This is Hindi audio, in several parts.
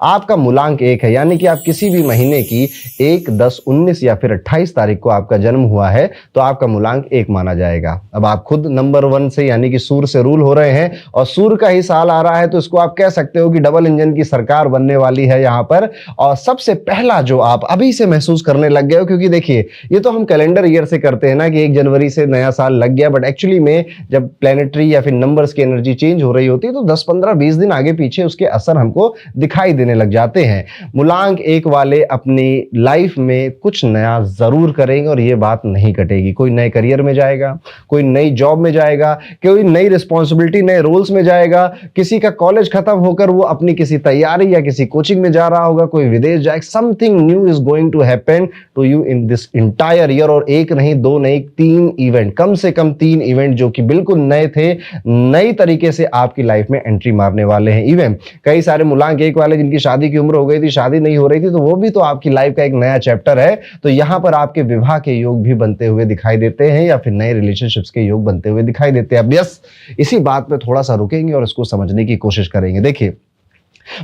आपका मूलांक 1 है, यानी कि आप किसी भी महीने की 1, 10, 19 या फिर 28 तारीख को आपका जन्म हुआ है तो आपका मूलांक 1 माना जाएगा। अब आप खुद नंबर 1 से यानी कि सूर्य से रूल हो रहे हैं और सूर्य का ही साल आ रहा है, तो इसको आप कह सकते हो कि डबल इंजन की सरकार बनने वाली है यहाँ पर। और सबसे पहला जो आप अभी से महसूस करने लग गए हो, क्योंकि देखिए ये तो हम कैलेंडर ईयर से करते हैं ना कि 1 जनवरी से नया साल लग गया, बट एक्चुअली में जब प्लेनेटरी या फिर नंबर्स की एनर्जी चेंज हो रही होती है तो 10, 15, 20 दिन आगे पीछे उसके असर हमको दिखाई देने लग जाते हैं। मूलांक 1 वाले अपनी लाइफ में कुछ नया जरूर करेंगे और ये बात नहीं कटेगी। कोई नए करियर में जाएगा, कोई नई जॉब में जाएगा, कोई नई रिस्पॉन्सिबिलिटी, नए रोल्स में जाएगा, किसी का कॉलेज खत्म होकर वो अपनी किसी तैयारी या किसी कोचिंग में जा रहा होगा, कोई विदेश जाएगा। Something new is going to happen to you in this entire year. और एक नहीं, दो नहीं, 3 इवेंट, कम से कम 3 इवेंट जो कि बिल्कुल नए थे, नई तरीके से आपकी लाइफ में एंट्री मारने वाले हैं। इवन कई सारे मूलांक 1 वाले जिनकी शादी की उम्र हो गई थी, शादी नहीं हो रही थी, तो वो भी तो आपकी लाइफ का एक नया चैप्टर है। तो यहां पर आपके विवाह के योग भी बनते हुए दिखाई देते हैं या फिर नए रिलेशनशिप्स के योग बनते हुए दिखाई देते हैं। अब यस, इसी बात पे थोड़ा सा रुकेंगे और इसको समझने की कोशिश करेंगे। देखिए,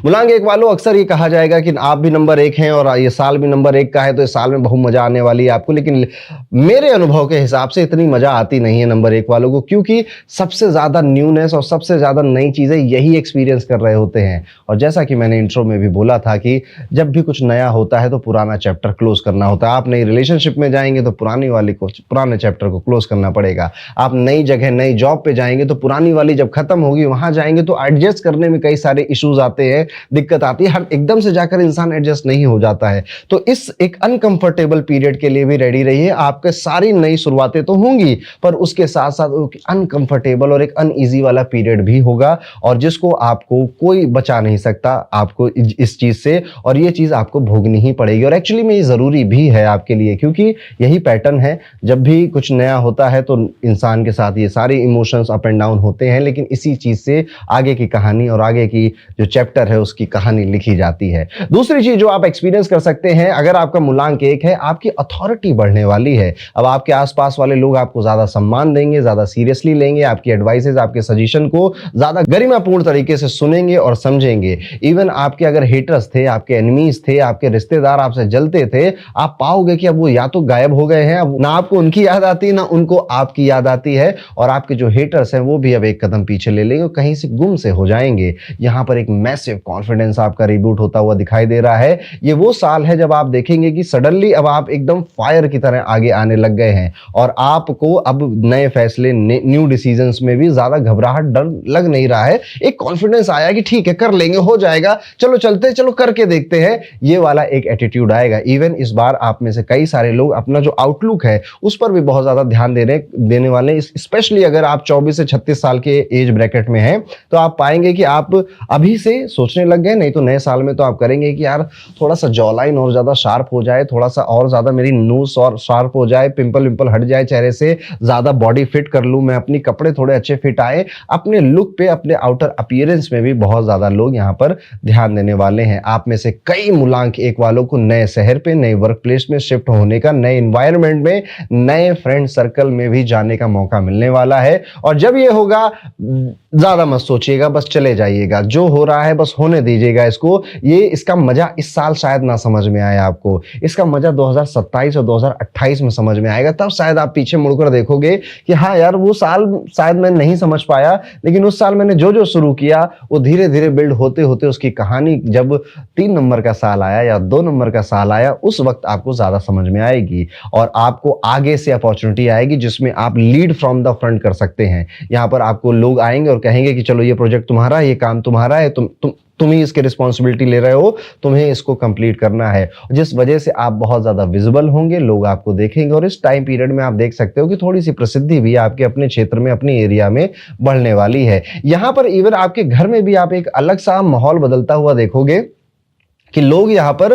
मूलांक 1 वालों, अक्सर ये कहा जाएगा कि आप भी नंबर 1 हैं और ये साल भी नंबर 1 का है, तो इस साल में बहुत मजा आने वाली है आपको। लेकिन मेरे अनुभव के हिसाब से इतनी मजा आती नहीं है नंबर 1 वालों को, क्योंकि सबसे ज्यादा न्यूनेस और सबसे ज्यादा नई चीजें यही एक्सपीरियंस कर रहे होते हैं। और जैसा कि मैंने इंट्रो में भी बोला था कि जब भी कुछ नया होता है तो पुराना चैप्टर क्लोज करना होता है। आप नई रिलेशनशिप में जाएंगे तो पुराने चैप्टर को क्लोज करना पड़ेगा। आप नई जगह, नई जॉब पे जाएंगे तो पुरानी वाली जब खत्म होगी वहां जाएंगे तो एडजस्ट करने में कई सारे इश्यूज आते हैं, दिक्कत आती है। हर एकदम से जाकर इंसान एडजस्ट नहीं हो जाता है। तो इस एक अनकंफर्टेबल पीरियड के लिए भी रेडी रहिए। आपके सारी नई शुरुआतें तो होंगी, पर उसके साथ साथ अनकंफर्टेबल और एक अनईजी वाला पीरियड भी होगा, और जिसको आपको कोई बचा नहीं सकता आपको इस चीज से, और ये चीज आपको भोगनी ही पड़ेगी। और एक्चुअली में ये जरूरी भी है आपके लिए, क्योंकि यही पैटर्न है। जब भी कुछ नया होता है तो इंसान के साथ ये सारे इमोशंस अप एंड डाउन होते हैं, लेकिन इसी चीज से आगे की कहानी और आगे की जो चैप्टर है उसकी कहानी लिखी जाती है। दूसरी चीज जो आप एक्सपीरियंस कर सकते हैं, अगर आपका मूलांक 1 है, आपकी अथॉरिटी बढ़ने वाली है। अब आपके आसपास वाले लोग आपको ज्यादा सम्मान देंगे, ज्यादा सीरियसली लेंगे, आपकी एडवाइसेस, आपके सजेशन को ज्यादा गरिमापूर्ण तरीके से सुनेंगे और समझेंगे। इवन आपके अगर हेटर्स थे, आपके एनिमीज थे, आपके रिश्तेदार आपसे जलते थे, आप पाओगे कि अब वो या तो गायब हो गए हैं, अब ना आपको उनकी याद आती है ना उनको आपकी याद आती है, और आपके जो हेटर्स हैं वो भी अब एक कदम पीछे ले लेंगे, कहीं से गुम से हो जाएंगे। यहां पर एक मैसिव कॉन्फिडेंस आपका रिबूट होता हुआ दिखाई दे रहा है। ये वो साल है जब आप देखेंगे कि सडनली अब आप एकदम फायर की तरह आगे आने लग गए हैं, और आपको अब नए फैसले, न्यू डिसीजंस में भी ज्यादा घबराहट, डर लग नहीं रहा है। एक कॉन्फिडेंस आया कि ठीक है, कर लेंगे, हो जाएगा, चलो चलते, चलो करके देखते हैं, ये वाला एक एटीट्यूड आएगा। इवन इस बार आप में से कई सारे लोग अपना जो आउटलुक है उस पर भी बहुत ज्यादा ध्यान देने वाले, स्पेशली अगर आप 24 से 36 साल के एज ब्रैकेट में हैं, तो आप पाएंगे कि आप अभी से सोचने लग गए। नहीं तो नए साल में तो आप करेंगे कि यार थोड़ा सा जॉ लाइन और ज्यादा शार्प हो जाए, थोड़ा सा और ज्यादा मेरी नोज और शार्प हो जाए, पिंपल विंपल हट जाए चेहरे से, ज्यादा बॉडी फिट कर लूं मैं, अपनी कपड़े थोड़े अच्छे फिट आए, अपने लुक पे, अपने आउटर अपीयरेंस में भी बहुत ज्यादा लोग यहाँ पर ध्यान देने वाले हैं। आप में से कई मूलांक 1 वालों को नए शहर पे, नए वर्क प्लेस में शिफ्ट होने का, नए एनवायरनमेंट में, नए फ्रेंड सर्कल में भी जाने का मौका मिलने वाला है। और जब ये होगा, ज्यादा मत सोचिएगा, बस चले जाइएगा, जो हो रहा है बस होने दीजिएगा इसको। इसका मजा इस साल शायद ना समझ में आए आपको, इसका मजा 2027 और 2028 में समझ में आएगा। तब शायद आप पीछे मुड़कर देखोगे कि हाँ यार, वो साल शायद मैं नहीं समझ पाया, लेकिन उस साल मैंने जो जो शुरू किया वो धीरे धीरे बिल्ड होते होते उसकी कहानी जब 3 नंबर का साल आया या 2 नंबर का साल आया, उस वक्त आपको ज्यादा समझ में आएगी, और आपको आगे से अपॉर्चुनिटी आएगी जिसमें आप लीड फ्रॉम द फ्रंट कर सकते हैं। यहाँ पर आपको लोग आएंगे और कहेंगे कि चलो ये प्रोजेक्ट तुम्हारा, ये काम तुम्हारा है, तुम ही इसकी रिस्पॉन्सिबिलिटी ले रहे हो, तुम्हें इसको कंप्लीट करना है, जिस वजह से आप बहुत ज्यादा विजिबल होंगे, लोग आपको देखेंगे। और इस टाइम पीरियड में आप देख सकते हो कि थोड़ी सी प्रसिद्धि भी आपके अपने क्षेत्र में, अपने एरिया में बढ़ने वाली है। यहां पर इवन आपके घर में भी आप एक अलग सा माहौल बदलता हुआ देखोगे, कि लोग यहाँ पर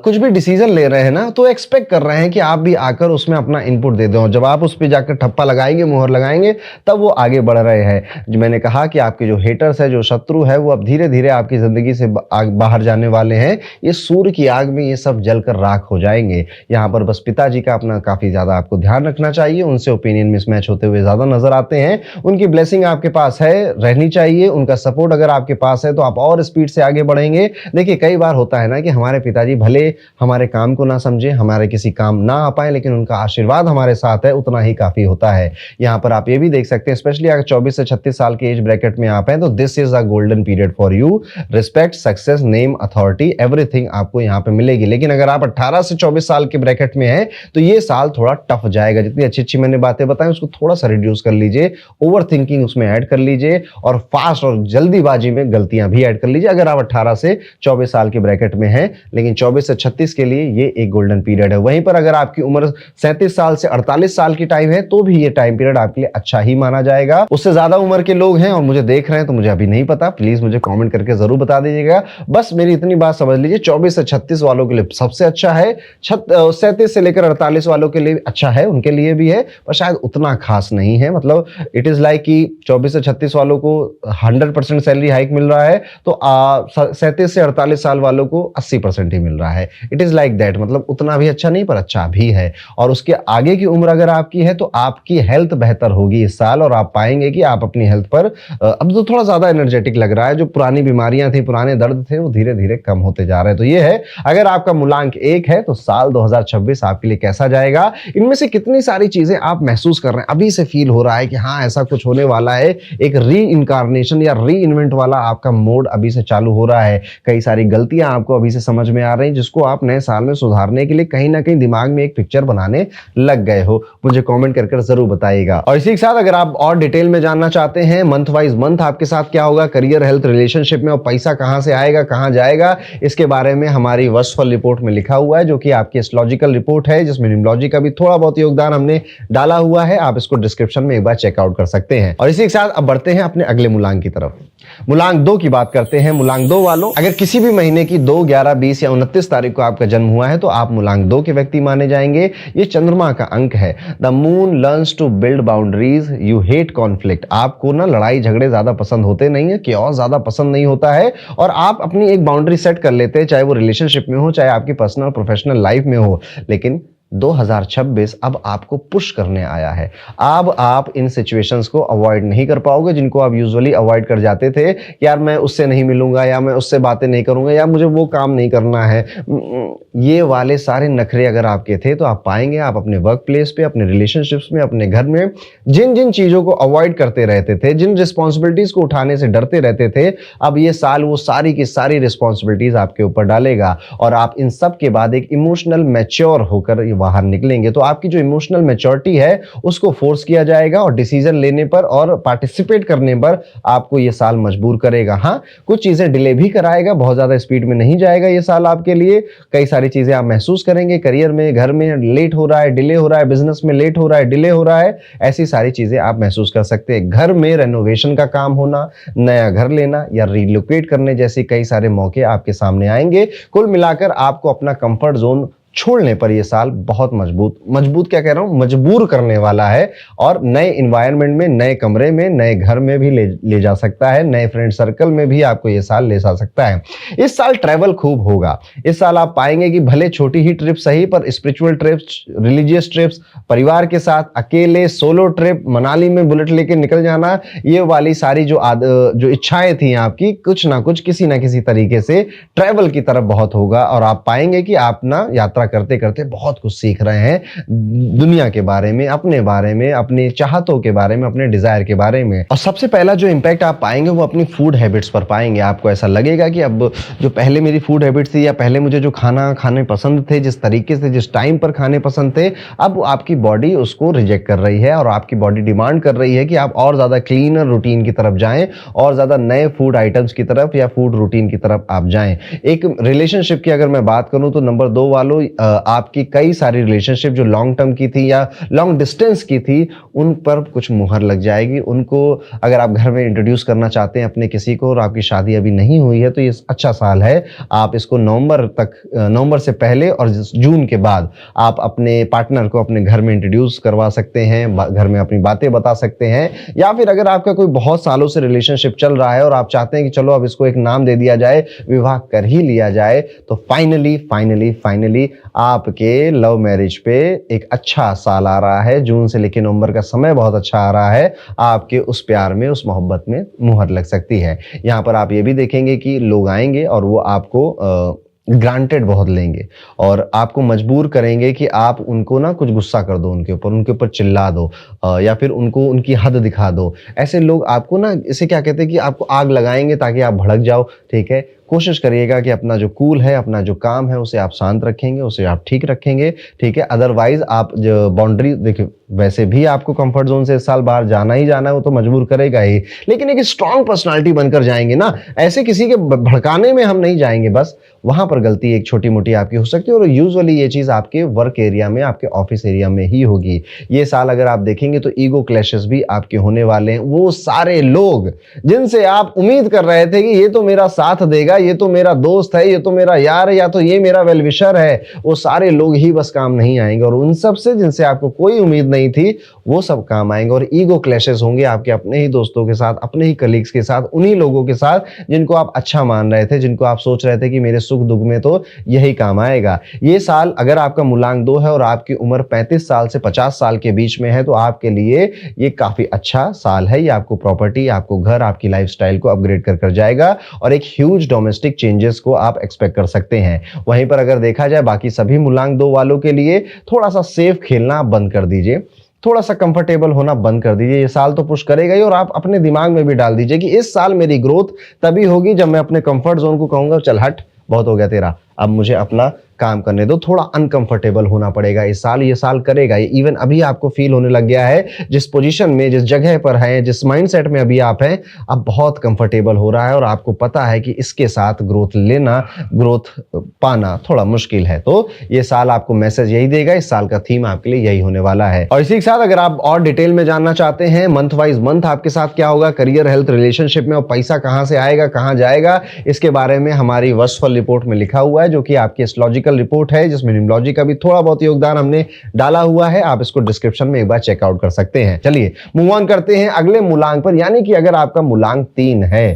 कुछ भी डिसीजन ले रहे हैं ना, तो एक्सपेक्ट कर रहे हैं कि आप भी आकर उसमें अपना इनपुट दे दो। जब आप उस पे जाकर ठप्पा लगाएंगे, मुहर लगाएंगे, तब वो आगे बढ़ रहे हैं। जो मैंने कहा कि आपके जो हेटर्स है, जो शत्रु है, वो अब धीरे धीरे आपकी जिंदगी से बाहर जाने वाले हैं। ये सूर्य की आग में ये सब जलकर राख हो जाएंगे। यहाँ पर बस पिताजी का अपना काफी ज्यादा आपको ध्यान रखना चाहिए। उनसे ओपिनियन मिसमैच होते हुए ज्यादा नजर आते हैं। उनकी ब्लेसिंग आपके पास है, रहनी चाहिए। उनका सपोर्ट अगर आपके पास है तो आप और स्पीड से आगे बढ़ेंगे। देखिए, कई बार होता है ना कि हमारे पिताजी भले हमारे काम को ना समझे, हमारे किसी काम ना आ पाए, लेकिन उनका आशीर्वाद हमारे साथ है, उतना ही काफी होता है। यहाँ पर आप ये भी देख सकते हैं, स्पेशली अगर 24 से 36 साल के एज ब्रैकेट में आप हैं, तो this is a golden period for you. Respect, success, name, authority, everything आपको यहाँ पे मिलेगी। लेकिन अगर आप 18 से 24 साल के ब्रैकेट में हैं, तो ये साल थोड़ा टफ जाएगा। जितनी अच्छी अच्छी मैंने बातें बताई, उसको थोड़ा सा रिड्यूस कर लीजिए, ओवर थिंकिंग उसमें ऐड कर लीजिए, और फास्ट और जल्दीबाजी में गलतियां भी ऐड कर लीजिए अगर आप 18 से 24 साल के ब्रैकेट में हैं। लेकिन 24 से 36 के लिए ये एक गोल्डन पीरियड है। वहीं पर अगर आपकी उम्र 37 साल से 48 साल की टाइम है, तो भी ये टाइम पीरियड आपके लिए अच्छा ही माना जाएगा। उससे ज्यादा उम्र के लोग हैं और मुझे देख रहे हैं, तो मुझे अभी नहीं पता, प्लीज मुझे कमेंट करके जरूर बता दीजिएगा। बस मेरी इतनी बात समझ लीजिए, 24 से 36 वालों के लिए सबसे अच्छा है, 37 से लेकर 48 वालों के लिए अच्छा है, उनके लिए भी है, पर शायद उतना खास नहीं है। मतलब इट इज लाइक कि 24 से 36 वालों को 100% सैलरी हाइक मिल रहा है, तो 37 से 48 साल वालों को 80% ही मिल रहा है। इट इज लाइक दैट, मतलब उतना भी अच्छा नहीं, पर अच्छा भी है। और उसके आगे की उम्र अगर आपकी है, तो आपकी हेल्थ बेहतर होगी इस साल, और आप पाएंगे कि आप अपनी हेल्थ पर अब तो थोड़ा ज्यादा एनर्जेटिक लग रहा है। जो पुरानी बीमारियां थी, पुराने दर्द थे, वो धीरे धीरे कम होते जा रहे हैं। तो ये है, अगर आपका मूलांक 1 है, तो साल 2026 आपके लिए कैसा जाएगा? इनमें से कितनी सारी चीजें आप महसूस कर रहे हैं, अभी से फील हो रहा है कि हाँ ऐसा कुछ होने वाला है, एक री इनकारनेशन या री इन्वेंट वाला आपका मोड अभी से चालू हो रहा है। कई सारी गलतियां आपको अभी से समझ में आ रही हैं, जिसको आप नए साल में सुधारने के लिए कहीं ना कहीं दिमाग में एक पिक्चर बनाने लग गए हो। मुझे कमेंट करके जरूर बताइएगा। और इसी के साथ अगर आप और डिटेल में जानना चाहते हैं मंथ वाइज मंथ आपके साथ क्या होगा, करियर, हेल्थ, रिलेशनशिप में, और पैसा कहां से आएगा, कहां जाएगा, इसके बारे में हमारी वर्षफल रिपोर्ट में लिखा हुआ है, जो कि आपकी एस्ट्रोलॉजिकल रिपोर्ट है, जिसमें न्यूमरोलॉजी का भी थोड़ा बहुत योगदान हमने डाला हुआ है। आप इसको डिस्क्रिप्शन में एक बार चेकआउट कर सकते हैं। और इसी के साथ अब बढ़ते हैं अपने अगले मूलांक की तरफ। मूलांक 2 की बात करते हैं। मूलांक 2 वालों, अगर किसी भी महीने की 2, 11, 20 या 29 तारीख को आपका जन्म हुआ है, तो आप मूलांक 2 के व्यक्ति माने जाएंगे। ये चंद्रमा का अंक है। The moon learns to build boundaries, you hate conflict. आपको ना लड़ाई झगड़े ज्यादा पसंद होते नहीं है, chaos ज्यादा पसंद नहीं होता है, और आप अपनी एक बाउंड्री सेट कर लेते हैं, चाहे वो रिलेशनशिप में हो, चाहे आपकी पर्सनल प्रोफेशनल लाइफ में हो। लेकिन 2026 अब आपको पुश करने आया है। अब आप इन सिचुएशंस को अवॉइड नहीं कर पाओगे, जिनको आप यूजुअली अवॉइड कर जाते थे। यार मैं उससे नहीं मिलूंगा, या मैं उससे बातें नहीं करूंगा, या मुझे वो काम नहीं करना है। ये वाले सारे नखरे अगर आपके थे, तो आप पाएंगे आप अपने वर्क प्लेस पे, अपने रिलेशनशिप्स में, अपने घर में जिन जिन चीजों को अवॉइड करते रहते थे, जिन रिस्पॉन्सिबिलिटीज को उठाने से डरते रहते थे, अब ये साल वो सारी की सारी रिस्पॉन्सिबिलिटीज आपके ऊपर डालेगा, और आप इन सब के बाद एक इमोशनल मैच्योर होकर बाहर निकलेंगे। तो आपकी जो इमोशनल मैच्योरिटी है, उसको फोर्स किया जाएगा, और डिसीजन लेने पर और पार्टिसिपेट करने पर आपको ये साल मजबूर करेगा। हाँ, कुछ चीजें डिले भी कराएगा, बहुत ज्यादा स्पीड में नहीं जाएगा ये साल आपके लिए। कई सारी चीजें आप महसूस करेंगे, करियर में, घर में लेट हो रहा है, डिले हो रहा है, बिजनेस में लेट हो रहा है, डिले हो रहा है, ऐसी सारी चीजें आप महसूस कर सकते हैं। घर में रेनोवेशन का काम होना, नया घर लेना या रिलोकेट करने जैसे कई सारे मौके आपके सामने आएंगे। कुल मिलाकर आपको अपना कंफर्ट जोन छोड़ने पर यह साल बहुत मजबूत क्या कह रहा हूं, मजबूर करने वाला है, और नए इन्वायरमेंट में, नए कमरे में, नए घर में भी ले जा सकता है, नए फ्रेंड सर्कल में भी आपको यह साल ले जा सकता है। इस साल ट्रैवल खूब होगा। इस साल आप पाएंगे कि भले छोटी ही ट्रिप सही, पर स्पिरिचुअल ट्रिप्स, रिलीजियस ट्रिप्स, परिवार के साथ, अकेले, सोलो ट्रिप, मनाली में बुलेट लेके निकल जाना, ये वाली सारी जो इच्छाएं थी आपकी, कुछ ना कुछ किसी ना किसी तरीके से ट्रैवल की तरफ बहुत होगा, और आप पाएंगे कि आप ना यात्रा करते करते बहुत कुछ सीख रहे हैं दुनिया के बारे में, अपने चाहतों के बारे में, अपने डिजायर के बारे में। और सबसे पहला जो इंपैक्ट आप पाएंगे वो अपनी फूड हैबिट्स पर पाएंगे। आपको ऐसा लगेगा कि अब जो पहले मेरी फूड हैबिट्स थी, या पहले मुझे जो खाना खाने पसंद थे, जिस तरीके से, जिस टाइम पर खाने पसंद थे, अब आपकी बॉडी उसको रिजेक्ट कर रही है, और आपकी बॉडी डिमांड कर रही है कि आप और ज्यादा क्लीनर रूटीन की तरफ जाएं, और ज्यादा नए फूड आइटम्स की तरफ या फूड रूटीन की तरफ आप जाएं। एक रिलेशनशिप की अगर मैं बात करूं, तो नंबर 2 वालों, आपकी कई सारी रिलेशनशिप जो लॉन्ग टर्म की थी या लॉन्ग डिस्टेंस की थी, उन पर कुछ मुहर लग जाएगी। उनको अगर आप घर में इंट्रोड्यूस करना चाहते हैं अपने किसी को और आपकी शादी अभी नहीं हुई है, तो ये अच्छा साल है। आप इसको नवंबर से पहले और जून के बाद आप अपने पार्टनर को अपने घर में इंट्रोड्यूस करवा सकते हैं, घर में अपनी बातें बता सकते हैं। या फिर अगर आपका कोई बहुत सालों से रिलेशनशिप चल रहा है और आप चाहते हैं कि चलो अब इसको एक नाम दे दिया जाए, विवाह कर ही लिया जाए, तो फाइनली आपके लव मैरिज पे एक अच्छा साल आ रहा है। जून से लेकर नवंबर का समय बहुत अच्छा आ रहा है। आपके उस प्यार में, उस मोहब्बत में मुहर लग सकती है। यहां पर आप ये भी देखेंगे कि लोग आएंगे और वो आपको ग्रांटेड बहुत लेंगे और आपको मजबूर करेंगे कि आप उनको ना कुछ गुस्सा कर दो, उनके ऊपर चिल्ला दो या फिर उनको उनकी हद दिखा दो। ऐसे लोग आपको ना, इसे क्या कहते हैं कि आपको आग लगाएंगे ताकि आप भड़क जाओ। ठीक है, कोशिश करिएगा कि अपना जो कूल है, अपना जो काम है, उसे आप शांत रखेंगे, उसे आप ठीक रखेंगे। ठीक है, अदरवाइज आप जो बाउंड्री देखिए, वैसे भी आपको कंफर्ट जोन से इस साल बाहर जाना ही जाना है, वो तो मजबूर करेगा ही, लेकिन एक स्ट्रांग पर्सनालिटी बनकर जाएंगे ना। ऐसे किसी के भड़काने में हम नहीं जाएंगे। बस वहां पर गलती एक छोटी मोटी आपकी हो सकती है और यूजुअली ये चीज आपके वर्क एरिया में, आपके ऑफिस एरिया में ही होगी। ये साल अगर आप देखेंगे तो ईगो क्लैशेस भी आपके होने वाले हैं। वो सारे लोग जिनसे आप उम्मीद कर रहे थे कि ये तो मेरा साथ देगा, ये तो मेरा दोस्त है, ये तो मेरा यार है, या तो ये मेरा वेल विशर है, वो सारे लोग ही बस काम नहीं आएंगे। और उन सब से जिनसे आपको कोई उम्मीद नहीं थी, वो सब काम आएंगे। और ईगो क्लैशेस होंगे आपके अपने ही दोस्तों के साथ, अपने ही कलीग्स के साथ, उन्हीं लोगों के साथ जिनको आप अच्छा मान रहे थे, जिनको आप सोच रहे थे कि मेरे सुख दुख में तो यही काम आएगा। ये साल अगर आपका मूलांक 2 है और आपकी उम्र 35 साल से 50 साल के बीच में है, तो आपके लिए ये काफी अच्छा साल है। ये आपको प्रॉपर्टी, आपको घर, आपकी लाइफस्टाइल को अपग्रेड कर जाएगा और एक ह्यूज डोमेस्टिक चेंजेस को आप एक्सपेक्ट कर सकते हैं। वहीं पर अगर देखा जाए बाकी सभी मूलांक 2 वालों के लिए, थोड़ा सा सेफ खेलना बंद कर दीजिए, थोड़ा सा कंफर्टेबल होना बंद कर दीजिए। ये साल तो पुश करेगा ही और आप अपने दिमाग में भी डाल दीजिए कि इस साल मेरी ग्रोथ तभी होगी जब मैं अपने कंफर्ट जोन को कहूंगा चल हट, बहुत हो गया तेरा, अब मुझे अपना काम करने दो। थोड़ा अनकंफर्टेबल होना पड़ेगा इस साल, ये साल करेगा। इवन अभी आपको फील होने लग गया है, जिस पोजीशन में, जिस जगह पर है, जिस माइंडसेट में अभी आप हैं, अब बहुत कंफर्टेबल हो रहा है और आपको पता है कि इसके साथ ग्रोथ लेना, ग्रोथ पाना थोड़ा मुश्किल है। तो ये साल आपको मैसेज यही देगा, इस साल का थीम आपके लिए यही होने वाला है। और इसी के साथ अगर आप और डिटेल में जानना चाहते हैं मंथ वाइज मंथ आपके साथ क्या होगा, करियर, हेल्थ, रिलेशनशिप में, और पैसा कहां से आएगा, कहां जाएगा, इसके बारे में हमारी वर्षफल रिपोर्ट में लिखा हुआ है, जो कि आपकी एस्ट्रोलॉजिकल रिपोर्ट है, जिसमें न्यूमरोलॉजी का भी थोड़ा बहुत योगदान हमने डाला हुआ है। आप इसको डिस्क्रिप्शन में एक बार चेकआउट कर सकते हैं। चलिए मूव ऑन करते हैं अगले मूलांक पर, यानी कि अगर आपका मूलांक 3 है,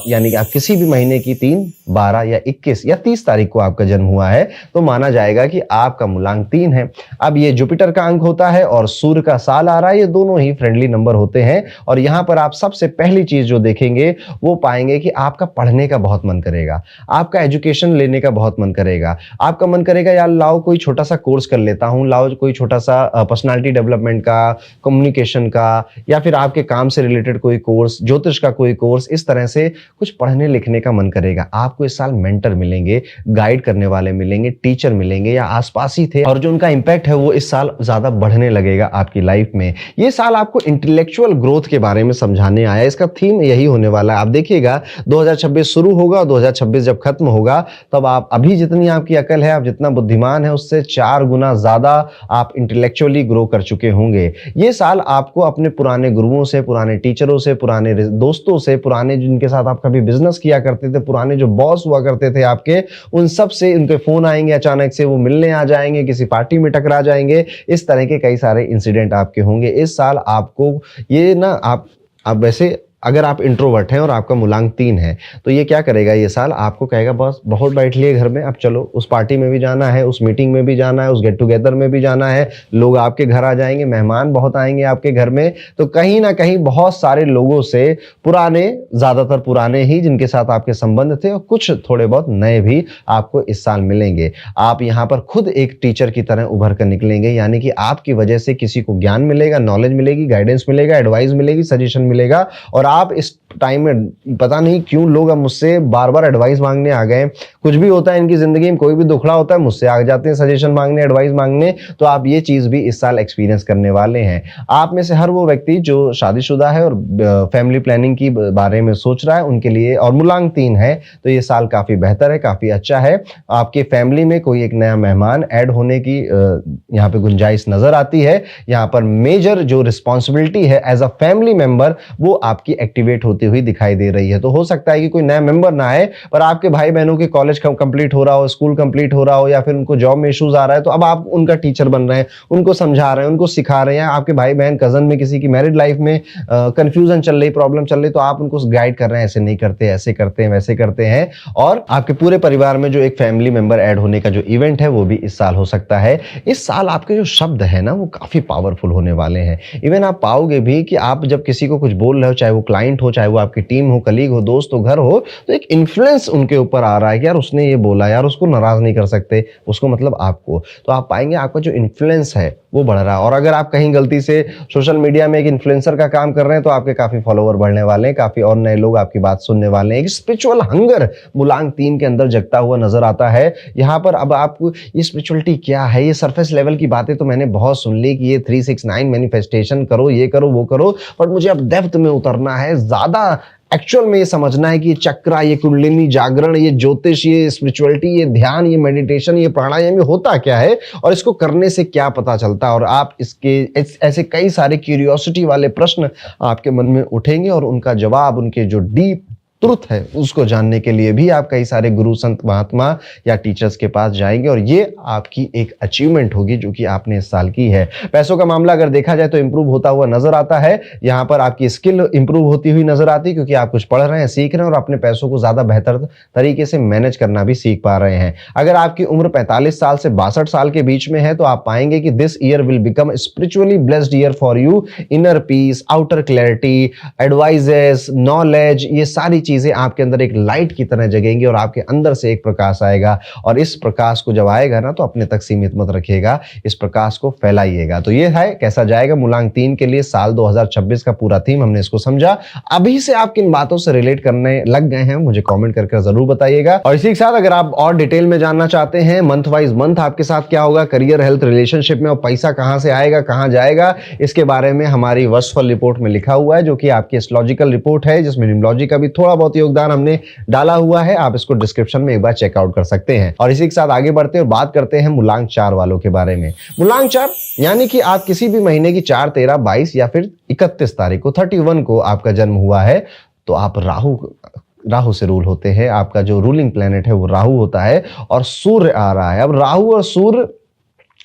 यानी कि आप किसी भी महीने की 3, 12 या 21 या 30 तारीख को आपका जन्म हुआ है, तो माना जाएगा कि आपका मूलांक 3 है। अब ये जुपिटर का अंक होता है और सूर्य का साल आ रहा है, ये दोनों ही फ्रेंडली नंबर होते हैं। और यहां पर आप सबसे पहली चीज जो देखेंगे वो पाएंगे कि आपका पढ़ने का बहुत मन करेगा, आपका एजुकेशन लेने का बहुत मन करेगा, आपका मन करेगा यार लाओ कोई छोटा सा कोर्स कर लेता हूं, लाओ कोई छोटा सा पर्सनालिटी डेवलपमेंट का, कम्युनिकेशन का, या फिर आपके काम से रिलेटेड कोई कोर्स, ज्योतिष का कोई कोर्स, इस तरह से कुछ पढ़ने लिखने का मन करेगा। आपको इस साल मेंटर मिलेंगे, गाइड करने वाले मिलेंगे, टीचर मिलेंगे या आसपास ही थे, और जो उनका इंपैक्ट है वो इस साल ज्यादा बढ़ने लगेगा आपकी लाइफ में। ये साल आपको इंटेलेक्चुअल ग्रोथ के बारे में समझाने आया, इसका थीम यही होने वाला है। आप देखिएगा 2026 शुरू होगा, 2026 जब खत्म होगा, तब आप अभी जितनी आपकी अकल है, आप जितना बुद्धिमान है, उससे 4 गुना ज्यादा आप इंटेलेक्चुअली ग्रो कर चुके होंगे। ये साल आपको अपने पुराने गुरुओं से, पुराने टीचरों से, पुराने दोस्तों से, पुराने जिनके साथ आप कभी बिजनेस किया करते थे, पुराने जो बॉस हुआ करते थे आपके, उन सब से उनके फोन आएंगे, अचानक से वो मिलने आ जाएंगे, किसी पार्टी में टकरा जाएंगे। इस तरह के कई सारे इंसिडेंट आपके होंगे इस साल। आपको ये ना, आप वैसे अगर आप इंट्रोवर्ट हैं और आपका मूलांक 3 है, तो ये क्या करेगा, ये साल आपको कहेगा बस बहुत बैठ लिए घर में, अब चलो उस पार्टी में भी जाना है, उस मीटिंग में भी जाना है, उस गेट टुगेदर में भी जाना है, लोग आपके घर आ जाएंगे, मेहमान बहुत आएंगे आपके घर में। तो कहीं ना कहीं बहुत सारे लोगों से, पुराने, ज्यादातर पुराने ही जिनके साथ आपके संबंध थे, और कुछ थोड़े बहुत नए भी आपको इस साल मिलेंगे। आप यहाँ पर खुद एक टीचर की तरह उभर कर निकलेंगे, यानी कि आपकी वजह से किसी को ज्ञान मिलेगा, नॉलेज मिलेगी, गाइडेंस मिलेगा, एडवाइस मिलेगी, सजेशन मिलेगा, और आप इस टाइम में पता नहीं क्यों लोग अब मुझसे बार बार एडवाइस मांगने आ गए। कुछ भी होता है इनकी जिंदगी में, कोई भी दुखड़ा होता है मुझसे आ जाते हैं सजेशन मांगने, एडवाइस मांगने। तो आप ये चीज भी इस साल एक्सपीरियंस करने वाले हैं। आप में से हर वो व्यक्ति जो शादीशुदा है और फैमिली प्लानिंग की बारे में सोच रहा है, उनके लिए और मूलांक 3 है, तो ये साल काफी बेहतर है, काफी अच्छा है। आपके फैमिली में कोई एक नया मेहमान ऐड होने की यहाँ पे गुंजाइश नजर आती है। यहाँ पर मेजर जो रिस्पॉन्सिबिलिटी है एज अ फैमिली मेंबर, वो आपकी एक्टिवेट होती हुई दिखाई दे रही है। तो हो सकता है कि कोई नया मेंबर ना आए, पर आपके भाई बहनों के कॉलेज कंप्लीट हो रहा हो, स्कूल कंप्लीट हो रहा हो, या फिर उनको जॉब में इश्यूज आ रहा है, तो अब आप उनका टीचर बन रहे हैं, उनको समझा रहे हैं, उनको सिखा रहे हैं। आपके भाई बहन कजन में किसी की मैरिड लाइफ में कंफ्यूजन चल रही, प्रॉब्लम चल रही, तो आप उनको गाइड कर रहे हैं, ऐसे नहीं करते, ऐसे करते हैं, वैसे करते हैं। और आपके पूरे परिवार में जो एक फैमिली मेंबर ऐड होने का जो इवेंट है वो भी इस साल हो सकता है। इस साल आपके जो शब्द है ना वो काफी पावरफुल होने वाले हैं। इवन आप पाओगे भी कि आप जब किसी को कुछ बोल रहे हो, चाहे वो क्लाइंट हो, चाहे वो आपकी टीम हो, कलीग हो, दोस्त हो, घर हो, तो एक इन्फ्लुएंस उनके ऊपर आ रहा है कि यार उसने ये बोला, यार उसको नाराज नहीं कर सकते, उसको मतलब आपको। तो आप पाएंगे आपका जो इन्फ्लुएंस है वो बढ़ रहा है। और अगर आप कहीं गलती से सोशल मीडिया में एक इन्फ्लुएंसर का काम कर रहे हैं, तो आपके काफी फॉलोवर बढ़ने वाले हैं, काफी और नए लोग आपकी बात सुनने वाले हैं। एक स्पिरिचुअल हंगर मूलांक 3 के अंदर जगता हुआ नजर आता है। यहाँ पर अब आपको ये स्पिरिचुअलिटी क्या है, ये सरफेस लेवल की बातें तो मैंने बहुत सुन ली कि ये 369 मैनिफेस्टेशन करो, ये करो, वो करो, पर मुझे अब डेप्थ में उतरना है, ज्यादा एक्चुअल में ये समझना है कि ये चक्रा, ये कुंडलिनी जागरण, ये ज्योतिष, ये स्पिरिचुअलिटी, ये ध्यान, ये मेडिटेशन, ये प्राणायाम, ये होता क्या है और इसको करने से क्या पता चलता है। और आप इसके ऐसे कई सारे क्यूरियोसिटी वाले प्रश्न आपके मन में उठेंगे और उनका जवाब, उनके जो डीप ट्रुथ है उसको जानने के लिए भी आप कई सारे गुरु, संत, महात्मा या टीचर्स के पास जाएंगे। और ये आपकी एक अचीवमेंट होगी जो कि आपने इस साल की है। पैसों का मामला अगर देखा जाए तो इंप्रूव होता हुआ नजर आता है। यहाँ पर आपकी स्किल इंप्रूव होती हुई नजर आती है, क्योंकि आप कुछ पढ़ रहे हैं, सीख रहे हैं और अपने पैसों को ज्यादा बेहतर तरीके से मैनेज करना भी सीख पा रहे हैं। अगर आपकी उम्र 45 साल से 62 साल के बीच में है, तो आप पाएंगे कि this year will become spiritually blessed year for you. Inner peace, outer clarity, advises, knowledge, ये सारी चीजें आपके अंदर एक लाइट की तरह जगेंगी और आपके अंदर से एक प्रकाश आएगा। और इस प्रकाश को जब आएगा ना, तो अपने तक सीमित मत रखिएगा, इस प्रकाश को फैलाइएगा। तो ये है कैसा जाएगा मूलांक 3 के लिए साल 2026 का पूरा थीम, हमने इसको समझा। अभी से आप किन बातों से रिलेट करने लग गए हैं मुझे कमेंट करके जरूर बताइएगा। और इसी के साथ अगर आप और डिटेल में जानना चाहते हैं मंथ वाइज मंथ आपके साथ क्या होगा, करियर, हेल्थ, रिलेशनशिप में, और पैसा कहां से आएगा, कहां जाएगा, इसके बारे में हमारी वर्षफल रिपोर्ट में लिखा हुआ है, जो कि आपकी एस्ट्रोलॉजिकल रिपोर्ट है, जिसमें न्यूमरोलॉजी का भी थोड़ा बहुत योगदान हमने डाला हुआ है। आप इसको डिस्क्रिप्शन में एक बार चेकआउट कर सकते हैं। और इसी के साथ आगे बढ़ते हैं और बात करते हैं मूलांक 4 वालों के बारे में। मूलांक 4 यानी कि आप किसी भी महीने की 4, 13, 22 या फिर 31 तारीख को, 31 को आपका जन्म हुआ है, तो आप राहु से रूल होते हैं। आपका जो रूलिंग प्लेनेट है वो राहु होता है और सूर्य आ रहा है। अब राहु और सूर्य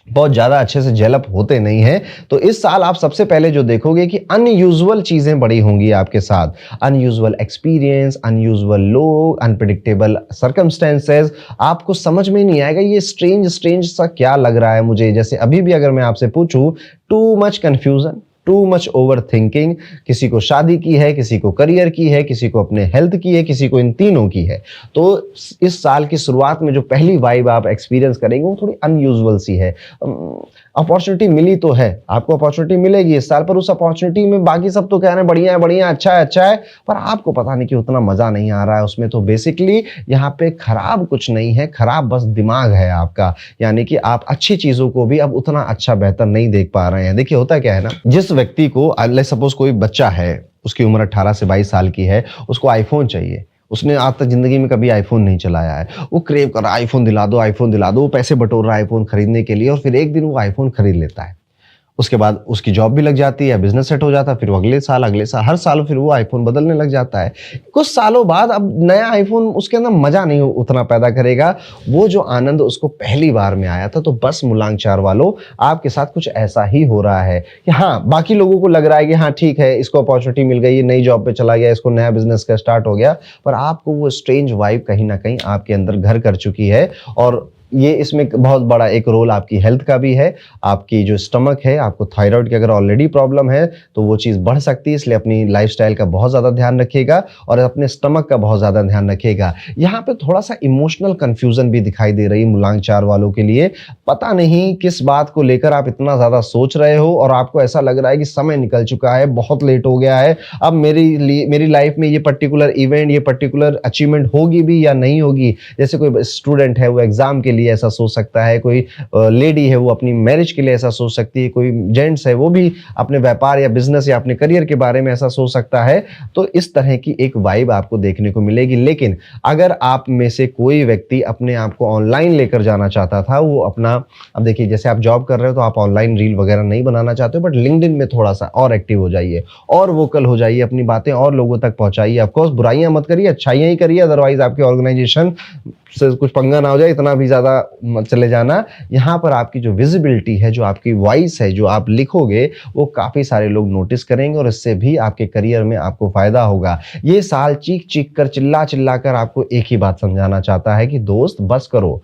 बहुत ज्यादा अच्छे से जेलअप होते नहीं हैं, तो इस साल आप सबसे पहले जो देखोगे कि अनयूजुअल चीजें बड़ी होंगी आपके साथ। अनयूजुअल एक्सपीरियंस, अनयूजुअल लोग, अनप्रिडिक्टेबल सर्कमस्टेंसेस, आपको समझ में नहीं आएगा ये स्ट्रेंज सा क्या लग रहा है मुझे। जैसे अभी भी अगर मैं आपसे पूछूं, too much confusion, too much over thinking, किसी को शादी की है, किसी को करियर की है, किसी को अपने हेल्थ की है, किसी को इन तीनों की है। तो इस साल की शुरुआत में जो पहली वाइब आप एक्सपीरियंस करेंगे वो थोड़ी अनयूजुअल सी है। अपॉर्चुनिटी मिली तो है, आपको अपॉर्चुनिटी मिलेगी इस साल, पर उस अपॉर्चुनिटी में बाकी सब तो कह रहे हैं बढ़िया है, बढ़िया, अच्छा है, पर आपको पता नहीं कि उतना मजा नहीं आ रहा है उसमें। तो बेसिकली यहाँ पे खराब कुछ नहीं है, खराब बस दिमाग है आपका। यानी कि आप अच्छी चीजों को भी अब उतना अच्छा बेहतर नहीं देख पा रहे हैं। देखिए होता क्या है ना, जिस व्यक्ति को सपोज कोई बच्चा है, उसकी उम्र 18 से 22 साल की है, उसको आईफोन चाहिए, उसने आज तक जिंदगी में कभी आईफोन नहीं चलाया है, वो क्रेव कर रहा है आईफोन दिला दो, आईफोन दिला दो, वो पैसे बटोर रहा है आईफोन खरीदने के लिए, और फिर एक दिन वो आईफोन खरीद लेता है। उसके बाद उसकी जॉब भी लग जाती है, बिजनेस सेट हो जाता है, फिर वो अगले साल हर साल फिर वो आईफोन बदलने लग जाता है। कुछ सालों बाद अब नया आईफोन उसके अंदर मजा नहीं उतना पैदा करेगा, वो जो आनंद उसको पहली बार में आया था। तो बस मूलांक 4 वालों, आपके साथ कुछ ऐसा ही हो रहा है कि हाँ, बाकी लोगों को लग रहा है कि हाँ ठीक है, इसको अपॉर्चुनिटी मिल गई, नई जॉब पे चला गया, इसको नया बिजनेस का स्टार्ट हो गया, पर आपको वो स्ट्रेंज वाइब कहीं ना कहीं आपके अंदर घर कर चुकी है। और ये इसमें बहुत बड़ा एक रोल आपकी हेल्थ का भी है। आपकी जो स्टमक है, आपको थायराइड की अगर ऑलरेडी प्रॉब्लम है तो वो चीज़ बढ़ सकती है, इसलिए अपनी लाइफस्टाइल का बहुत ज़्यादा ध्यान रखिएगा और अपने स्टमक का बहुत ज़्यादा ध्यान रखिएगा। यहाँ पे थोड़ा सा इमोशनल कन्फ्यूजन भी दिखाई दे रही है मूलांक 4 वालों के लिए। पता नहीं किस बात को लेकर आप इतना ज़्यादा सोच रहे हो और आपको ऐसा लग रहा है कि समय निकल चुका है, बहुत लेट हो गया है, अब मेरी लाइफ में ये पर्टिकुलर इवेंट, ये पर्टिकुलर अचीवमेंट होगी भी या नहीं होगी। जैसे कोई स्टूडेंट है वो एग्जाम के लिए ऐसा सोच सकता है, कोई लेडी है वो अपनी मैरिज के लिए ऐसा सोच सकती है, कोई जेंट्स है वो भी अपने व्यापार या बिजनेस या अपने करियर के बारे में ऐसा सोच सकता है। तो इस तरह की एक वाइब आपको देखने को मिलेगी। लेकिन अगर आप में से कोई व्यक्ति अपने आप को ऑनलाइन लेकर जाना चाहता था, वो अपना, अब देखिए जैसे आप जॉब कर रहे हो तो आप ऑनलाइन रील वगैरह नहीं बनाना चाहते हो, बट लिंक्डइन में थोड़ा सा और एक्टिव हो जाइए और वोकल हो जाइए, अपनी बातें और लोगों तक पहुंचाइए। ऑफकोर्स बुराइयां मत करिए, अच्छाइयां ही करिए, अदरवाइज आपकी ऑर्गेनाइजेशन से कुछ पंगा ना हो जाए, इतना भी ज्यादा मत चले जाना। यहाँ पर आपकी जो विजिबिलिटी है, जो आपकी वॉइस है, जो आप लिखोगे वो काफी सारे लोग नोटिस करेंगे और इससे भी आपके करियर में आपको फायदा होगा। ये साल चीख चीख कर, चिल्ला चिल्ला कर आपको एक ही बात समझाना चाहता है कि दोस्त बस करो,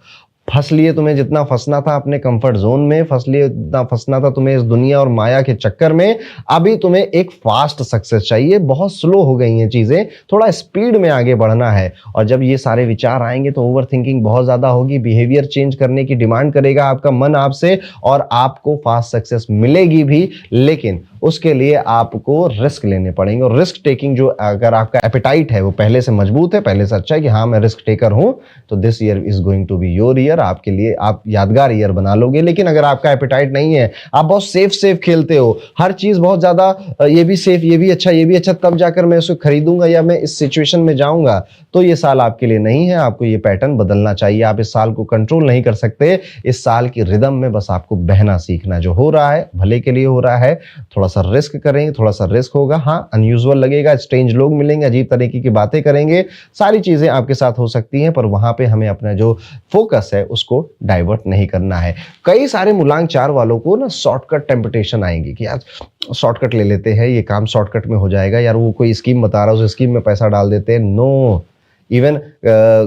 फंस लिए, तुम्हें जितना फंसना था अपने कंफर्ट जोन में, फंस लिए जितना फंसना था तुम्हें इस दुनिया और माया के चक्कर में। अभी तुम्हें एक फास्ट सक्सेस चाहिए, बहुत स्लो हो गई हैं चीजें, थोड़ा स्पीड में आगे बढ़ना है। और जब ये सारे विचार आएंगे तो ओवर थिंकिंग बहुत ज्यादा होगी, बिहेवियर चेंज करने की डिमांड करेगा आपका मन आपसे और आपको फास्ट सक्सेस मिलेगी भी, लेकिन उसके लिए आपको रिस्क लेने पड़ेंगे। और रिस्क टेकिंग, जो अगर आपका एपेटाइट है वो पहले से मजबूत है, पहले से अच्छा है कि हाँ मैं रिस्क टेकर हूं, तो this year is going to be your year, आपके लिए आप यादगार ईयर बना लोगे। लेकिन अगर आपका एपेटाइट नहीं है, आप बहुत सेफ खेलते हो, हर चीज बहुत ज्यादा ये भी सेफ, ये भी अच्छा, ये भी अच्छा, तब जाकर मैं उसको खरीदूंगा या मैं इस सिचुएशन में जाऊंगा, तो ये साल आपके लिए नहीं है। आपको ये पैटर्न बदलना चाहिए। आप इस साल को कंट्रोल नहीं कर सकते, इस साल की रिदम में बस आपको बहना सीखना। जो हो रहा है भले के लिए हो रहा है, थोड़ा सा रिस्क करेंगे, थोड़ा सा रिस्क होगा, हाँ अनयूजुअल लगेगा, स्ट्रेंज लोग मिलेंगे, अजीब तरीके की बातें करेंगे, सारी चीजें आपके साथ हो सकती हैं, पर वहां पे हमें अपना जो फोकस है उसको डाइवर्ट नहीं करना है। कई सारे मूलांक 4 वालों को ना शॉर्टकट टेम्पटेशन आएंगी कि यार शॉर्टकट ले लेते हैं, ये काम शॉर्टकट में हो जाएगा, यार वो कोई स्कीम बता रहा है उस स्कीम में पैसा डाल देते हैं। नो, इवन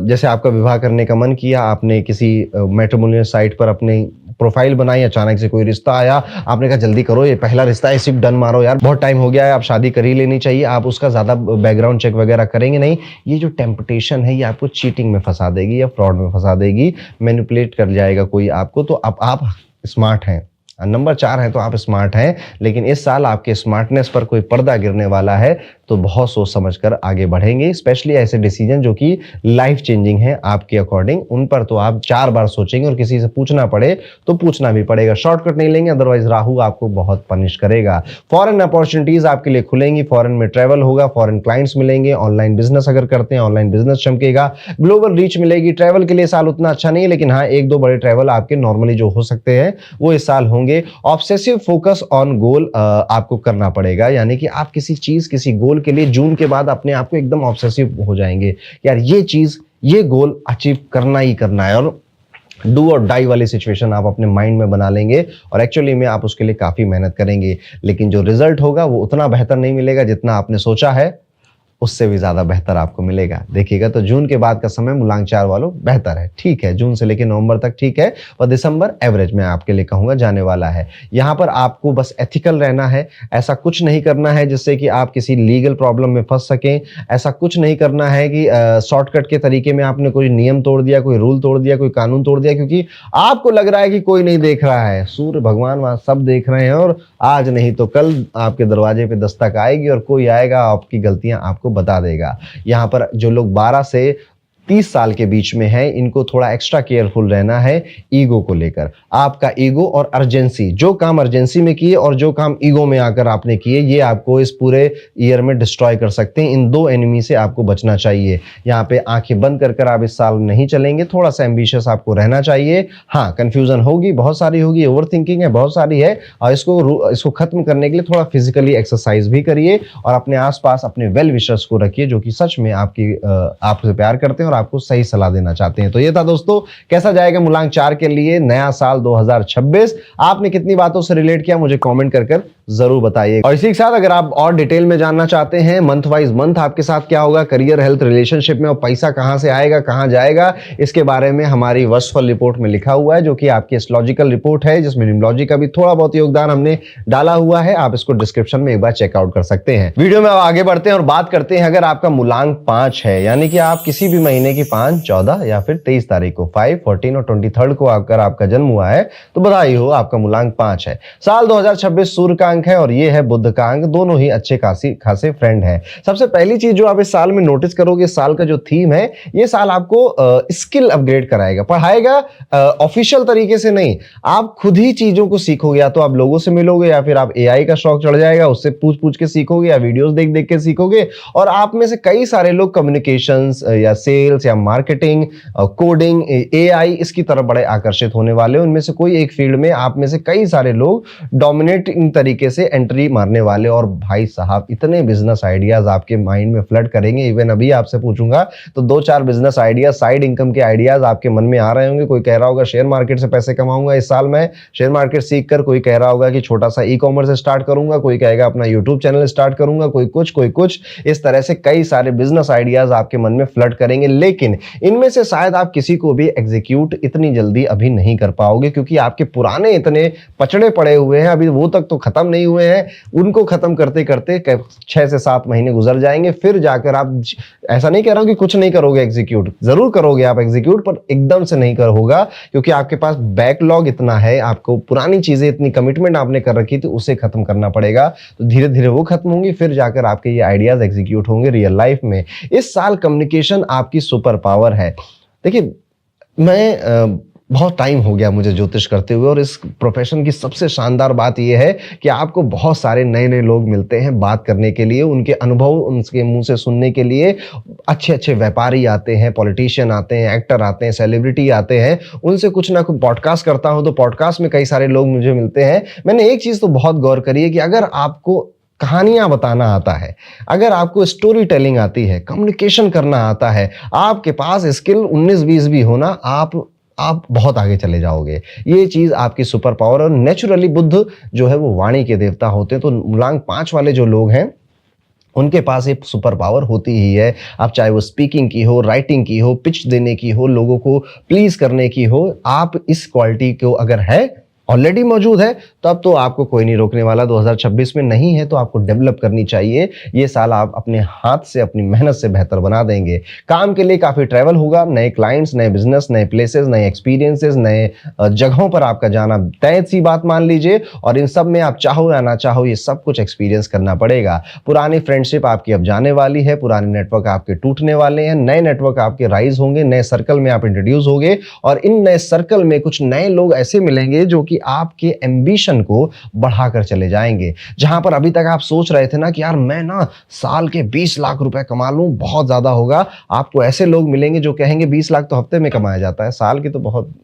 जैसे आपका विवाह करने का मन किया, आपने किसी मैट्रिमोनियल साइट पर अपने प्रोफाइल बनाई, अचानक से कोई रिश्ता आया, आपने कहा जल्दी करो, ये पहला रिश्ता है, सिर्फ डन मारो यार, बहुत टाइम हो गया है, आप शादी कर ही लेनी चाहिए, आप उसका ज्यादा बैकग्राउंड चेक वगैरह करेंगे नहीं। ये जो टेम्पटेशन है ये आपको चीटिंग में फंसा देगी या फ्रॉड में फंसा देगी, मैनिपुलेट कर जाएगा कोई आपको। तो अब आप स्मार्ट हैं, नंबर 4 है तो आप स्मार्ट हैं, लेकिन इस साल आपके स्मार्टनेस पर कोई पर्दा गिरने वाला है, तो बहुत सोच समझकर आगे बढ़ेंगे। स्पेशली ऐसे डिसीजन जो कि लाइफ चेंजिंग है आपके अकॉर्डिंग, उन पर तो आप 4 बार सोचेंगे और किसी से पूछना पड़े तो पूछना भी पड़ेगा, शॉर्टकट नहीं लेंगे, अदरवाइज राहु आपको बहुत पनिश करेगा। फॉरेन अपॉर्चुनिटीज आपके लिए खुलेंगी, फॉरेन में ट्रैवल होगा, फॉरेन क्लाइंट्स मिलेंगे, ऑनलाइन बिजनेस अगर करते हैं ऑनलाइन बिजनेस चमकेगा, ग्लोबल रीच मिलेगी। ट्रैवल के लिए साल उतना अच्छा नहीं है, लेकिन हाँ 1-2 बड़े ट्रैवल आपके नॉर्मली जो हो सकते हैं वो इस साल होंगे। ऑब्सेसिव फोकस ऑन गोल आपको करना पड़ेगा, यानी कि आप किसी चीज, किसी गोल के लिए जून के बाद अपने आप को एकदम ऑब्सेसिव हो जाएंगे, यार ये चीज, ये गोल अचीव करना ही करना है, और डू और डाई वाली सिचुएशन आप अपने माइंड में बना लेंगे और एक्चुअली में आप उसके लिए काफी मेहनत करेंगे, लेकिन जो रिजल्ट होगा वो उतना बेहतर नहीं मिलेगा जितना आपने सोचा है, उससे भी ज्यादा बेहतर आपको मिलेगा। देखिएगा तो जून के बाद का समय मूलांक 4 वालों बेहतर है, ठीक है, जून से लेकर नवंबर तक ठीक है, और दिसंबर एवरेज में आपके लिए कहूंगा जाने वाला है। यहाँ पर आपको बस एथिकल रहना है, ऐसा कुछ नहीं करना है जिससे कि आप किसी लीगल प्रॉब्लम में फंस सकें, ऐसा कुछ नहीं करना है कि शॉर्टकट के तरीके में आपने कोई नियम तोड़ दिया, कोई रूल तोड़ दिया, कोई कानून तोड़ दिया, क्योंकि आपको लग रहा है कि कोई नहीं देख रहा है, सूर्य भगवान वहां सब देख रहे हैं, और आज नहीं तो कल आपके दरवाजे पे दस्तक आएगी और कोई आएगा आपकी गलतियां आपको बता देगा। यहाँ पर जो लोग 12 से 30 साल के बीच में है, इनको थोड़ा एक्स्ट्रा केयरफुल रहना है ईगो को लेकर। आपका ईगो और अर्जेंसी, जो काम अर्जेंसी में किए और जो काम ईगो में आकर आपने किए, ये आपको इस पूरे ईयर में डिस्ट्रॉय कर सकते हैं। इन 2 एनिमी से आपको बचना चाहिए। यहाँ पे आंखें बंद कर आप इस साल नहीं चलेंगे, थोड़ा सा एम्बिशियस आपको रहना चाहिए। हाँ कंफ्यूजन होगी, बहुत सारी होगी, ओवर थिंकिंग है बहुत सारी है, और इसको खत्म करने के लिए थोड़ा फिजिकली एक्सरसाइज भी करिए और अपने आसपास अपने वेल विशर्स को रखिए जो कि सच में आपसे प्यार करते हैं और आपको सही सलाह देना चाहते हैं। तो ये था दोस्तों, कैसा जाएगा मूलांक 4 के लिए नया साल 2026। आपने कितनी बातों से रिलेट किया मुझे कमेंट कर जरूर बताइए। और इसी के साथ अगर आप और डिटेल में जानना चाहते हैं मंथ वाइज मंथ आपके साथ क्या होगा करियर, हेल्थ, रिलेशनशिप में, और पैसा कहां से आएगा, कहां जाएगा, इसके बारे में हमारी वर्षफल रिपोर्ट में लिखा हुआ है, जो कि आपकी एस्ट्रोलॉजिकल रिपोर्ट है, जिसमें न्यूमरोलॉजी का भी थोड़ा बहुत योगदान हमने डाला हुआ है। आप इसको डिस्क्रिप्शन में एक बार चेकआउट कर सकते हैं। वीडियो में आगे बढ़ते हैं और बात करते हैं, अगर आपका मूलांक 5 है, यानी कि आप किसी भी महीने की 5, 14 या फिर 23 तारीख को, 5, 14 और 23 को अगर आपका जन्म हुआ है तो बधाई हो, आपका मूलांक 5 है। साल 2026 सूर्य का अंक है और ये है बुध का अंक, दोनों ही अच्छे खासे फ्रेंड है। सबसे पहली चीज जो आप इस साल में नोटिस करोगे, इस साल का जो थीम है, ये साल आपको स्किल अपग्रेड कराएगा, पढ़ाएगा, ऑफिशियल तरीके से नहीं, आप खुद ही चीजों को सीखोगे। या तो आप लोगों से मिलोगे या फिर आप एआई का शौक चढ़ जाएगा, उससे पूछ पूछ के सीखोगे या वीडियोस देख देख के सीखोगे। और आप में से कई सारे लोग कम्युनिकेशंस या सेल्स या मार्केटिंग, कोडिंग, एआई, इसकी तरफ बड़े आकर्षित होने वाले। उनमें से कोई एक फील्ड में आप में से कई सारे लोग डोमिनेटिंग तरीके से एंट्री मारने वाले। और भाई साहब, इतने बिजनेस आइडियाज आपके माइंड में फ्लड करेंगे। इवन अभी आपसे पूछूंगा तो 2-4 बिजनेस आइडियाज, साइड इनकम के आइडियाज आपके मन में आ रहे होंगे। कोई कह रहा होगा शेयर मार्केट से पैसे कमाऊंगा इस साल में, शेयर मार्केट सीखकर। कोई कह रहा होगा कि छोटा सा ई कॉमर्स स्टार्ट करूंगा, कोई कहेगा अपना यूट्यूब चैनल स्टार्ट करूंगा, कोई कुछ। इस तरह से कई सारे बिजनेस आइडियाज आपके मन में फ्लड करेंगे, लेकिन इनमें से शायद आप किसी को भी एग्जीक्यूट इतनी जल्दी अभी नहीं कर पाओगे, क्योंकि आपके पुराने इतने पचड़े पड़े हुए हैं, अभी वो तक तो खत्म नहीं हुए हैं। उनको खत्म करते करते 6 से 7 महीने गुजर जाएंगे, फिर जाकर आप, ऐसा नहीं कह रहा हूं कि कुछ नहीं करोगे एग्जीक्यूट, जरूर करोगे आप एग्जीक्यूट, पर एकदम से नहीं कर होगा, क्योंकि आपके पास बैकलॉग इतना है, आपको पुरानी चीजें, इतनी कमिटमेंट आपने कर रखी थी, उसे खत्म करना पड़ेगा। तो धीरे धीरे वो खत्म होंगी, फिर जाकर आपके ये आइडियाज एग्जीक्यूट होंगे रियल लाइफ में। इस साल कम्युनिकेशन आपकी सुपर पावर है। देखिए, मैं बहुत टाइम हो गया मुझे ज्योतिष करते हुए, और इस प्रोफेशन की सबसे शानदार बात यह है कि आपको बहुत सारे नए नए लोग मिलते हैं बात करने के लिए, उनके अनुभव उनके मुंह से सुनने के लिए। अच्छे अच्छे व्यापारी आते हैं, पॉलिटिशियन आते हैं, एक्टर आते हैं, सेलिब्रिटी आते हैं, उनसे कुछ ना कुछ। पॉडकास्ट करता हूं तो पॉडकास्ट में कई सारे लोग मुझे मिलते हैं। मैंने एक चीज तो बहुत गौर करी है कि अगर आपको कहानियां बताना आता है, अगर आपको स्टोरी टेलिंग आती है, कम्युनिकेशन करना आता है, आपके पास स्किल 19-20 भी होना, आप बहुत आगे चले जाओगे। ये चीज आपकी सुपर पावर। और नेचुरली बुध जो है वो वाणी के देवता होते हैं, तो मूलांक 5 वाले जो लोग हैं उनके पास एक सुपर पावर होती ही है। आप चाहे वो स्पीकिंग की हो, राइटिंग की हो, पिच देने की हो, लोगों को प्लीज करने की हो, आप इस क्वालिटी को अगर है, ऑलरेडी मौजूद है, तब तो आपको कोई नहीं रोकने वाला। 2026 में नहीं है तो आपको डेवलप करनी चाहिए। ये साल आप अपने हाथ से, अपनी मेहनत से बेहतर बना देंगे। काम के लिए काफी ट्रैवल होगा, नए क्लाइंट्स, नए बिजनेस, नए प्लेसेस, नए एक्सपीरियंसेस, नए जगहों पर आपका जाना तय सी बात मान लीजिए। और इन सब में आप चाहो या ना चाहो, ये सब कुछ एक्सपीरियंस करना पड़ेगा। पुरानी फ्रेंडशिप आपकी अब जाने वाली है, पुराने नेटवर्क आपके टूटने वाले हैं, नए नेटवर्क आपके राइज होंगे, नए सर्कल में आप इंट्रोड्यूस होंगे। और इन नए सर्कल में कुछ नए लोग ऐसे मिलेंगे जो कि आपके एम्बिशन को बढ़ाकर चले जाएंगे। जहां पर अभी तक आप सोच रहे थे ना कि यार मैं ना साल के 20 लाख रुपए कमा लूं, बहुत ज्यादा होगा, आपको ऐसे लोग मिलेंगे जो कहेंगे 20 लाख तो हफ्ते में कमाया जाता है, साल की तो बहुत।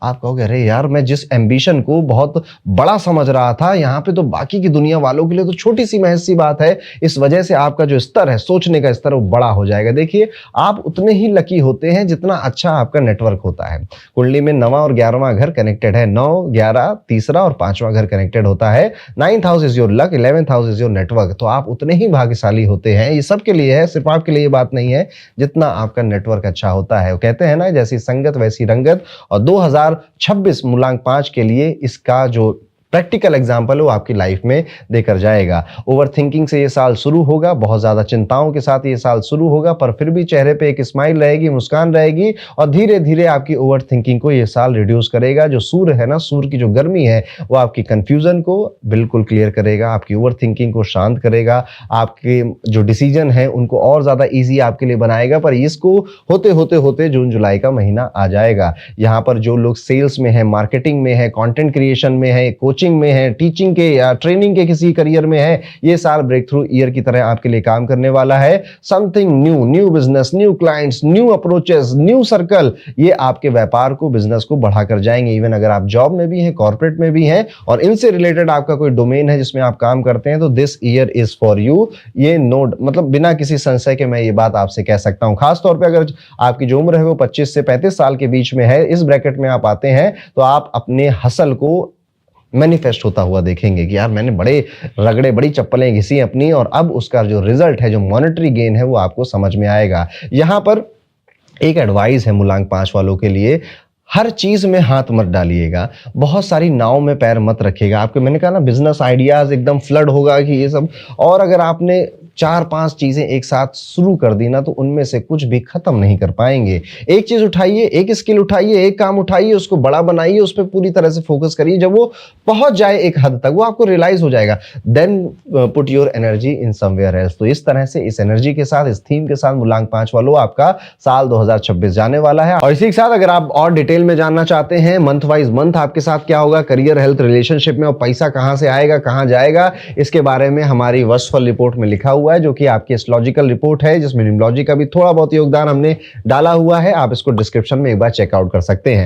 आप कहोगे अरे यार, मैं जिस एम्बिशन को बहुत बड़ा समझ रहा था, यहाँ पे तो बाकी की दुनिया वालों के लिए तो छोटी सी महज सी बात है। इस वजह से आपका जो स्तर है, सोचने का स्तर, वो बड़ा हो जाएगा। देखिए, आप उतने ही लकी होते हैं जितना अच्छा आपका नेटवर्क होता है। कुंडली में 9वां और 11वां घर कनेक्टेड है, 9, 11, तीसरा और 5वां घर कनेक्टेड होता है। 9th house is your luck, 11th house is your network. तो आप उतने ही भाग्यशाली होते हैं। ये सबके लिए है, सिर्फ आपके लिए ये बात नहीं है, जितना आपका नेटवर्क अच्छा होता है। वो कहते हैं ना, जैसी संगत वैसी रंगत। और 2026 मूलांक 5 के लिए इसका जो प्रैक्टिकल एग्जाम्पल वो आपकी लाइफ में देकर जाएगा। ओवर थिंकिंग से ये साल शुरू होगा, बहुत ज्यादा चिंताओं के साथ ये साल शुरू होगा, पर फिर भी चेहरे पे एक स्माइल रहेगी, मुस्कान रहेगी। और धीरे धीरे आपकी ओवर थिंकिंग को ये साल रिड्यूस करेगा। जो सूर्य है ना, सूर्य की जो गर्मी है, वो आपकी कंफ्यूजन को बिल्कुल क्लियर करेगा, आपकी ओवर थिंकिंग को शांत करेगा, आपके जो डिसीजन है उनको और ज्यादा ईजी आपके लिए बनाएगा। पर इसको होते होते होते जून जुलाई का महीना आ जाएगा। यहाँ पर जो लोग सेल्स में है, मार्केटिंग में है, कंटेंट क्रिएशन में है, कोचिंग में है, टीचिंग के या ट्रेनिंग के किसी करियर में है, ये साल ब्रेक थ्रू ईयर की तरह आपके लिए काम करने वाला है। Something new, new business, new clients, new approaches, new circle, ये आपके व्यापार को, बिजनेस को बढ़ाकर जाएंगे। इवन अगर आप जॉब में भी हैं, कॉर्पोरेट में भी हैं और इनसे रिलेटेड आपका कोई डोमेन है जिसमें आप काम करते हैं, तो this year is for you. ये नोट, मतलब बिना किसी संशय के मैं ये बात आपसे कह सकता हूं। खासतौर पर अगर आपकी जो उम्र है वो 25 से 35 साल के बीच में है, इस ब्रैकेट में आप आते हैं, तो आप अपने हसल को मैनिफेस्ट होता हुआ देखेंगे कि यार मैंने बड़े रगड़े, बड़ी चप्पलें घिसी अपनी और अब उसका जो रिजल्ट है, जो मॉनेटरी गेन है, वो आपको समझ में आएगा। यहां पर एक एडवाइस है मूलांक 5 वालों के लिए, हर चीज में हाथ मत डालिएगा, बहुत सारी नाव में पैर मत रखिएगा। आपके मैंने कहा ना बिजनेस आइडियाज एकदम फ्लड होगा कि ये सब, और अगर आपने 4-5 चीजें एक साथ शुरू कर दी ना तो उनमें से कुछ भी खत्म नहीं कर पाएंगे। एक चीज उठाइए, एक स्किल उठाइए, एक काम उठाइए, उसको बड़ा बनाइए, उस पर पूरी तरह से फोकस करिए। जब वो पहुंच जाए एक हद तक, वो आपको रियलाइज हो जाएगा, then put your energy in somewhere else. तो इस तरह से, इस एनर्जी के साथ, इस थीम के साथ मूलांक 5 वालों आपका साल 2026 जाने वाला है। और इसी के साथ अगर आप और डिटेल में जानना चाहते हैं मंथ वाइज मंथ आपके साथ क्या होगा, करियर, हेल्थ, रिलेशनशिप में, और पैसा कहां से आएगा, कहां जाएगा, इसके बारे में हमारी वर्षफल रिपोर्ट में लिखा हुआ है, जो कि आपकी एस्ट्रोलॉजिकल रिपोर्ट है, जिसमें न्यूमरोलॉजी का भी थोड़ा बहुत योगदान हमने डाला हुआ है। आप इसको डिस्क्रिप्शन में एक बार चेकआउट कर सकते हैं।